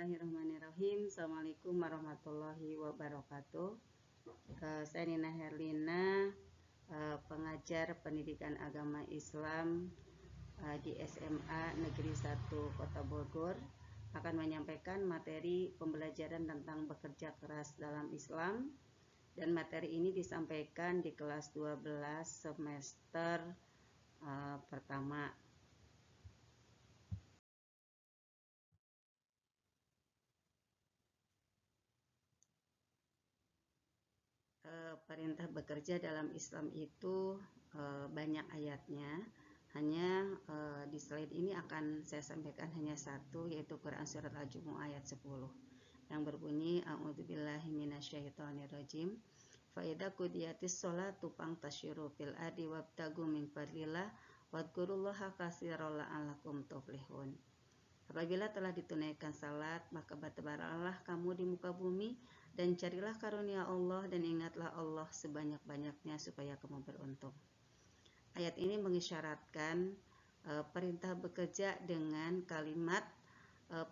Bismillahirrahmanirrahim. Assalamualaikum warahmatullahi wabarakatuh. Saya Nina Herlina, pengajar pendidikan agama Islam di SMA Negeri 1 Kota Bogor, akan menyampaikan materi pembelajaran tentang bekerja keras dalam Islam, dan materi ini disampaikan di kelas 12 semester pertama. Perintah bekerja dalam Islam itu banyak ayatnya. Hanya di slide ini akan saya sampaikan hanya satu, yaitu Quran Surat Al-Jumu'ah ayat 10 yang berbunyi A'udzubillahi minasyaitonirrajim. Fa idza qudiyatis sholatu fangtashiru fil ardi wabtagu min fadlillah wadhkurullaha katsiran la'allakum tuflihun. Apabila telah ditunaikan salat, maka bertebaranlah kamu di muka bumi dan carilah karunia Allah dan ingatlah Allah sebanyak-banyaknya supaya kamu beruntung. Ayat ini mengisyaratkan perintah bekerja dengan kalimat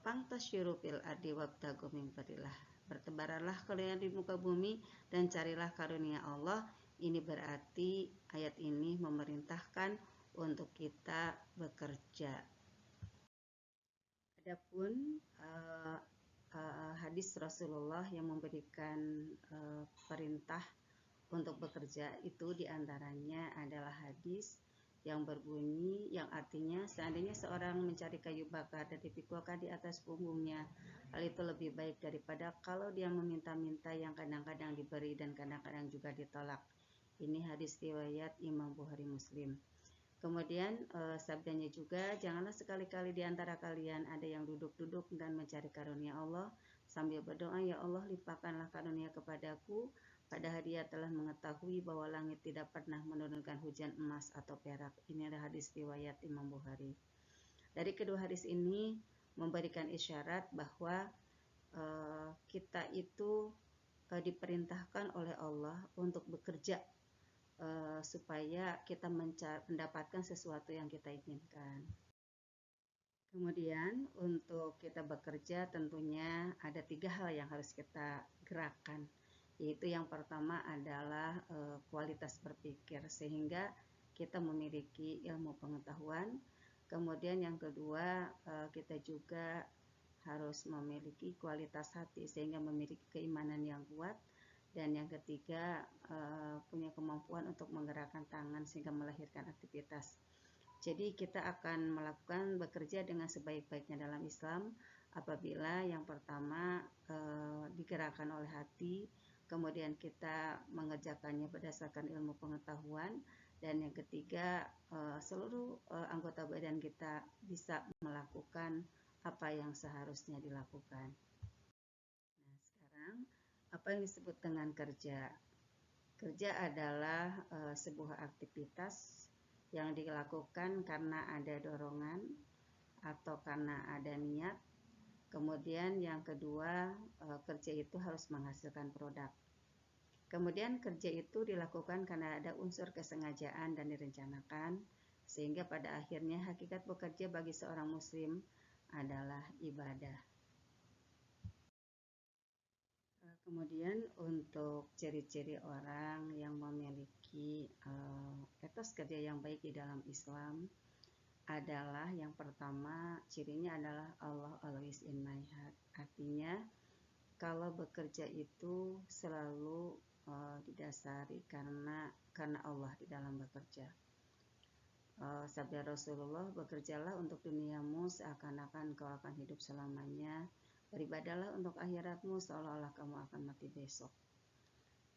pangtasyiru fil ardi wabtagu min fadlillah. Bertebaranlah kalian di muka bumi dan carilah karunia Allah. Ini berarti ayat ini memerintahkan untuk kita bekerja. Adapun hadis Rasulullah yang memberikan perintah untuk bekerja itu diantaranya adalah hadis yang berbunyi, yang artinya seandainya seorang mencari kayu bakar dan dipikulkan di atas punggungnya, hal itu lebih baik daripada kalau dia meminta-minta yang kadang-kadang diberi dan kadang-kadang juga ditolak. Ini hadis riwayat Imam Bukhari Muslim. Kemudian sabdanya juga, janganlah sekali-kali di antara kalian ada yang duduk-duduk dan mencari karunia Allah sambil berdoa, ya Allah limpahkanlah karunia kepadaku, padahal dia telah mengetahui bahwa langit tidak pernah menurunkan hujan emas atau perak. Ini adalah hadis riwayat Imam Bukhari. Dari kedua hadis ini memberikan isyarat bahwa kita itu diperintahkan oleh Allah untuk bekerja supaya kita mendapatkan sesuatu yang kita inginkan. Kemudian untuk kita bekerja tentunya ada 3 hal yang harus kita gerakkan, yaitu yang pertama adalah kualitas berpikir sehingga kita memiliki ilmu pengetahuan. Kemudian yang kedua kita juga harus memiliki kualitas hati sehingga memiliki keimanan yang kuat. Dan yang ketiga, punya kemampuan untuk menggerakkan tangan sehingga melahirkan aktivitas. Jadi kita akan melakukan bekerja dengan sebaik-baiknya dalam Islam apabila yang pertama digerakkan oleh hati, kemudian kita mengerjakannya berdasarkan ilmu pengetahuan, dan yang ketiga seluruh anggota badan kita bisa melakukan apa yang seharusnya dilakukan. Nah, sekarang apa yang disebut dengan kerja? Kerja adalah sebuah aktivitas yang dilakukan karena ada dorongan atau karena ada niat. Kemudian yang kedua, kerja itu harus menghasilkan produk. Kemudian kerja itu dilakukan karena ada unsur kesengajaan dan direncanakan, sehingga pada akhirnya hakikat bekerja bagi seorang muslim adalah ibadah. Kemudian untuk ciri-ciri orang yang memiliki etos kerja yang baik di dalam Islam adalah yang pertama, cirinya adalah Allah always in my heart. Artinya kalau bekerja itu selalu didasari karena Allah di dalam bekerja. Sabda Rasulullah, bekerjalah untuk duniamu seakan-akan kau akan hidup selamanya. Beribadahlah untuk akhiratmu seolah-olah kamu akan mati besok.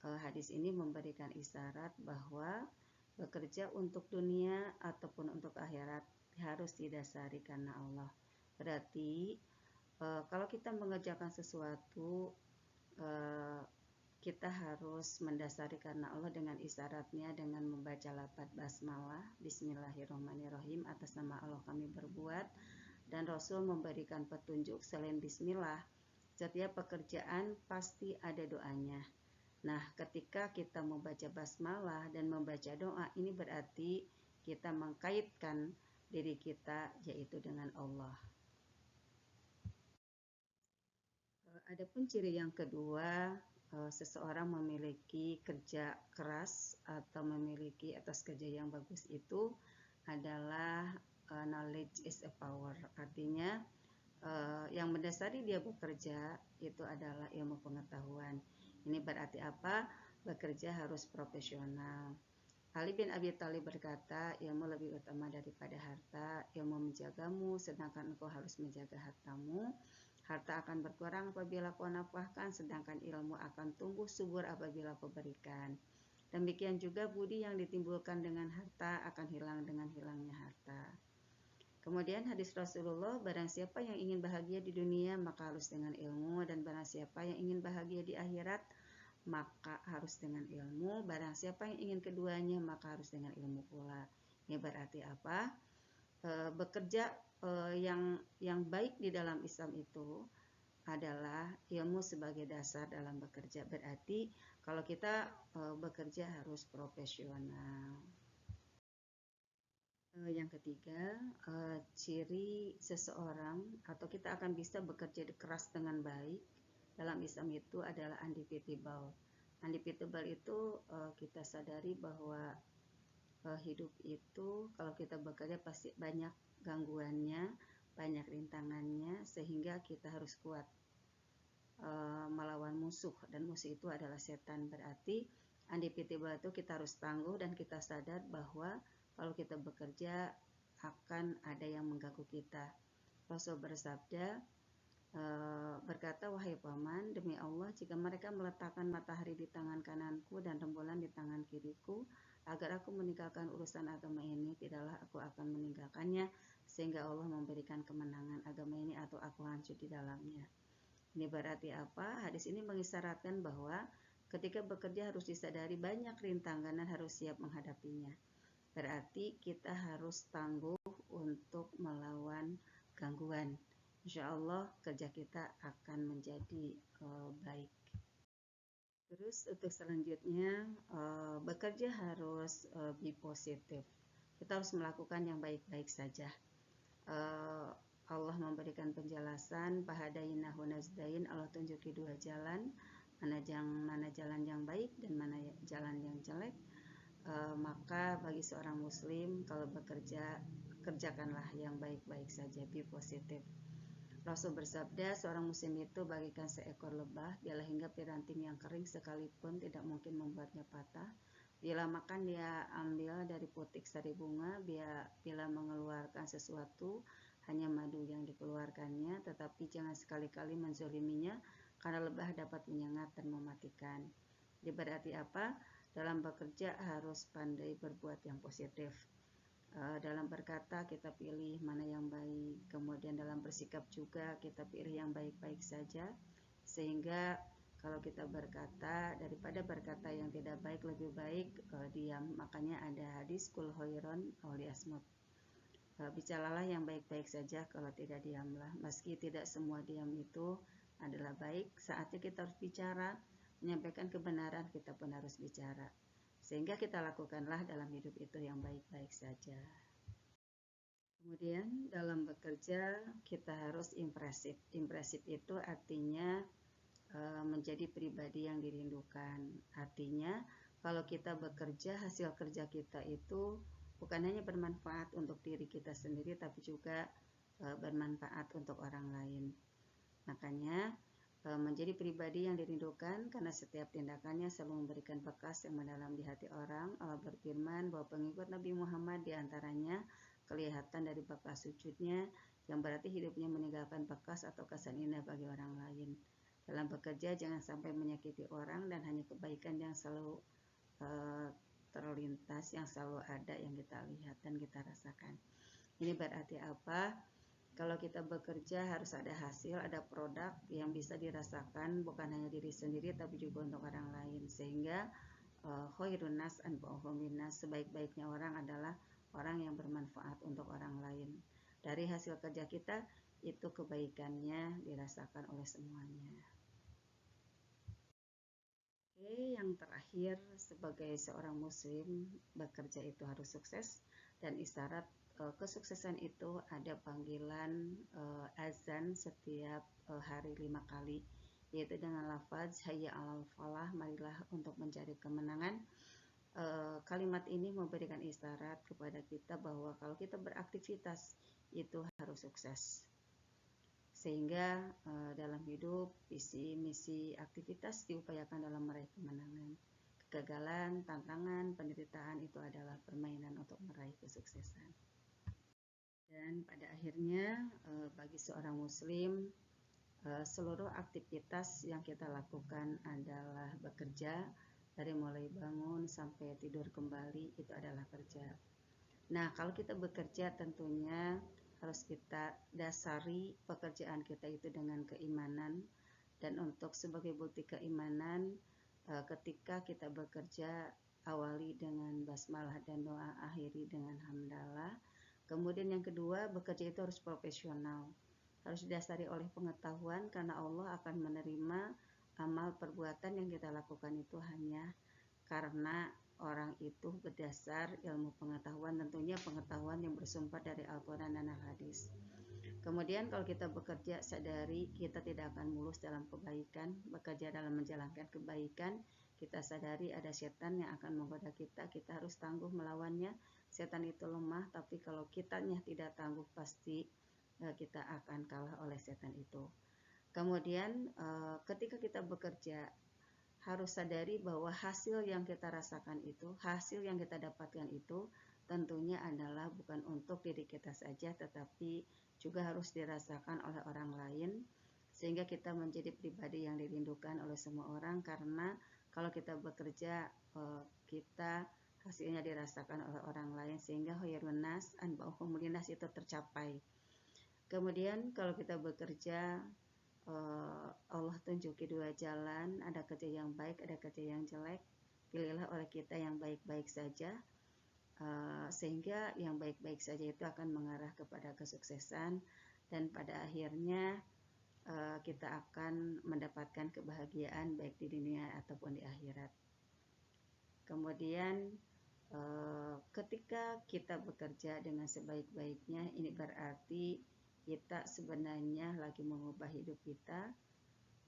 Hadis ini memberikan isyarat bahwa bekerja untuk dunia ataupun untuk akhirat harus didasari karena Allah. Berarti kalau kita mengerjakan sesuatu, kita harus mendasari karena Allah dengan isyaratnya dengan membaca lafaz basmalah, Bismillahirrahmanirrahim, atas nama Allah kami berbuat. Dan Rasul memberikan petunjuk selain bismillah, setiap pekerjaan pasti ada doanya. Nah, ketika kita membaca basmalah dan membaca doa, ini berarti kita mengkaitkan diri kita yaitu dengan Allah. Adapun ciri yang kedua, seseorang memiliki kerja keras atau memiliki etos kerja yang bagus itu adalah knowledge is a power. Artinya yang mendasari dia bekerja itu adalah ilmu pengetahuan. Ini berarti apa? Bekerja harus profesional. Ali bin Abi Thalib berkata, ilmu lebih utama daripada harta. Ilmu menjagamu, sedangkan engkau harus menjaga hartamu. Harta akan berkurang apabila kau nafkahkan, sedangkan ilmu akan tumbuh subur apabila kau berikan. Demikian juga budi yang ditimbulkan dengan harta akan hilang dengan hilangnya harta. Kemudian hadis Rasulullah, barang siapa yang ingin bahagia di dunia maka harus dengan ilmu, dan barang siapa yang ingin bahagia di akhirat maka harus dengan ilmu. Barang siapa yang ingin keduanya maka harus dengan ilmu pula. Ini berarti apa? Bekerja yang baik di dalam Islam itu adalah ilmu sebagai dasar dalam bekerja. Berarti kalau kita bekerja harus profesional. Yang ketiga, ciri seseorang atau kita akan bisa bekerja keras dengan baik dalam Islam itu adalah undefeatable. Undefeatable itu kita sadari bahwa hidup itu kalau kita bekerja pasti banyak gangguannya, banyak rintangannya, sehingga kita harus kuat melawan musuh, dan musuh itu adalah setan. Berarti undefeatable itu kita harus tangguh dan kita sadar bahwa kalau kita bekerja akan ada yang mengganggu kita. Rasul bersabda, berkata, wahai paman, demi Allah, jika mereka meletakkan matahari di tangan kananku dan rembulan di tangan kiriku, agar aku meninggalkan urusan agama ini, tidaklah aku akan meninggalkannya, sehingga Allah memberikan kemenangan agama ini atau aku hancur di dalamnya. Ini berarti apa? Hadis ini mengisyaratkan bahwa ketika bekerja harus disadari banyak rintangan dan harus siap menghadapinya. Berarti kita harus tangguh untuk melawan gangguan. Insya Allah kerja kita akan menjadi baik. Terus untuk selanjutnya, bekerja harus be positif. Kita harus melakukan yang baik-baik saja. Allah memberikan penjelasan, bahadainahu nazdain, Allah tunjuki dua jalan, mana jalan yang baik dan mana jalan yang jelek. Maka bagi seorang muslim kalau bekerja, kerjakanlah yang baik-baik saja, be positif. Rasul bersabda, seorang muslim itu bagikan seekor lebah, biarlah hingga piranting yang kering sekalipun tidak mungkin membuatnya patah. Bila makan dia ambil dari putik sari bunga, bila mengeluarkan sesuatu hanya madu yang dikeluarkannya, tetapi jangan sekali-kali menzoliminya, karena lebah dapat menyengat dan mematikan. Jadi berarti apa? Dalam bekerja harus pandai berbuat yang positif. Dalam berkata kita pilih mana yang baik, kemudian dalam bersikap juga kita pilih yang baik-baik saja, sehingga kalau kita berkata, daripada berkata yang tidak baik, lebih baik diam. Makanya ada hadis kul khairon aw liyasmut. Bicaralah yang baik-baik saja, kalau tidak diamlah. Meski tidak semua diam itu adalah baik, saatnya kita harus bicara, menyampaikan kebenaran, kita pun harus bicara. Sehingga kita lakukanlah dalam hidup itu yang baik-baik saja. Kemudian dalam bekerja kita harus impresif. Impresif itu artinya menjadi pribadi yang dirindukan. Artinya kalau kita bekerja, hasil kerja kita itu bukan hanya bermanfaat untuk diri kita sendiri, tapi juga bermanfaat untuk orang lain. Makanya menjadi pribadi yang dirindukan karena setiap tindakannya selalu memberikan bekas yang mendalam di hati orang. Allah berfirman bahwa pengikut Nabi Muhammad diantaranya kelihatan dari bekas sujudnya, yang berarti hidupnya meninggalkan bekas atau kesan indah bagi orang lain. Dalam bekerja jangan sampai menyakiti orang, dan hanya kebaikan yang selalu terlintas, yang selalu ada, yang kita lihat dan kita rasakan. Ini berarti apa? Kalau kita bekerja harus ada hasil, ada produk yang bisa dirasakan bukan hanya diri sendiri tapi juga untuk orang lain. Sehingga khairun nas anfa'uhum linnas, sebaik-baiknya orang adalah orang yang bermanfaat untuk orang lain. Dari hasil kerja kita itu kebaikannya dirasakan oleh semuanya. Oke, yang terakhir, sebagai seorang muslim bekerja itu harus sukses, dan isyarat kesuksesan itu ada panggilan azan setiap hari 5 kali. yaitu dengan lafaz hayya 'alal falah, marilah untuk mencari kemenangan. Kalimat ini memberikan isyarat kepada kita bahwa kalau kita beraktivitas itu harus sukses. Sehingga dalam hidup visi misi aktivitas diupayakan dalam meraih kemenangan. Kegagalan, tantangan, penderitaan itu adalah permainan untuk meraih kesuksesan. Dan pada akhirnya bagi seorang muslim, seluruh aktivitas yang kita lakukan adalah bekerja, dari mulai bangun sampai tidur kembali itu adalah kerja. Nah, kalau kita bekerja tentunya harus kita dasari pekerjaan kita itu dengan keimanan. Dan untuk sebagai bukti keimanan, ketika kita bekerja, awali dengan basmalah dan doa, akhiri dengan hamdalah. Kemudian yang kedua, bekerja itu harus profesional, harus didasari oleh pengetahuan, karena Allah akan menerima amal perbuatan yang kita lakukan itu hanya karena orang itu berdasar ilmu pengetahuan, tentunya pengetahuan yang bersumber dari Al-Quran dan Al-Hadis. Kemudian kalau kita bekerja, sadari kita tidak akan mulus dalam kebaikan, bekerja dalam menjalankan kebaikan, kita sadari ada setan yang akan menggoda kita harus tangguh melawannya. Setan itu lemah, tapi kalau kitanya tidak tangguh, pasti kita akan kalah oleh setan itu. Kemudian ketika kita bekerja, harus sadari bahwa hasil yang kita rasakan itu, hasil yang kita dapatkan itu tentunya adalah bukan untuk diri kita saja, tetapi juga harus dirasakan oleh orang lain, sehingga kita menjadi pribadi yang dirindukan oleh semua orang. Karena kalau kita bekerja, kita hasilnya dirasakan oleh orang lain, sehingga khairun nas anfa'uhum linnas itu tercapai. Kemudian kalau kita bekerja, Allah tunjuki dua jalan, ada kerja yang baik, ada kerja yang jelek. Pilihlah oleh kita yang baik-baik saja, sehingga yang baik-baik saja itu akan mengarah kepada kesuksesan, dan pada akhirnya kita akan mendapatkan kebahagiaan baik di dunia ataupun di akhirat. Kemudian ketika kita bekerja dengan sebaik-baiknya, ini berarti kita sebenarnya lagi mengubah hidup kita,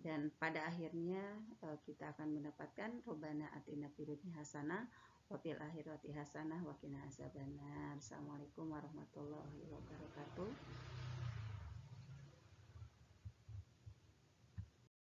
dan pada akhirnya kita akan mendapatkan Rabbana atina fid dunya hasanah wa fil akhirati hasanah wa qina azabannar. Assalamualaikum warahmatullahi wabarakatuh.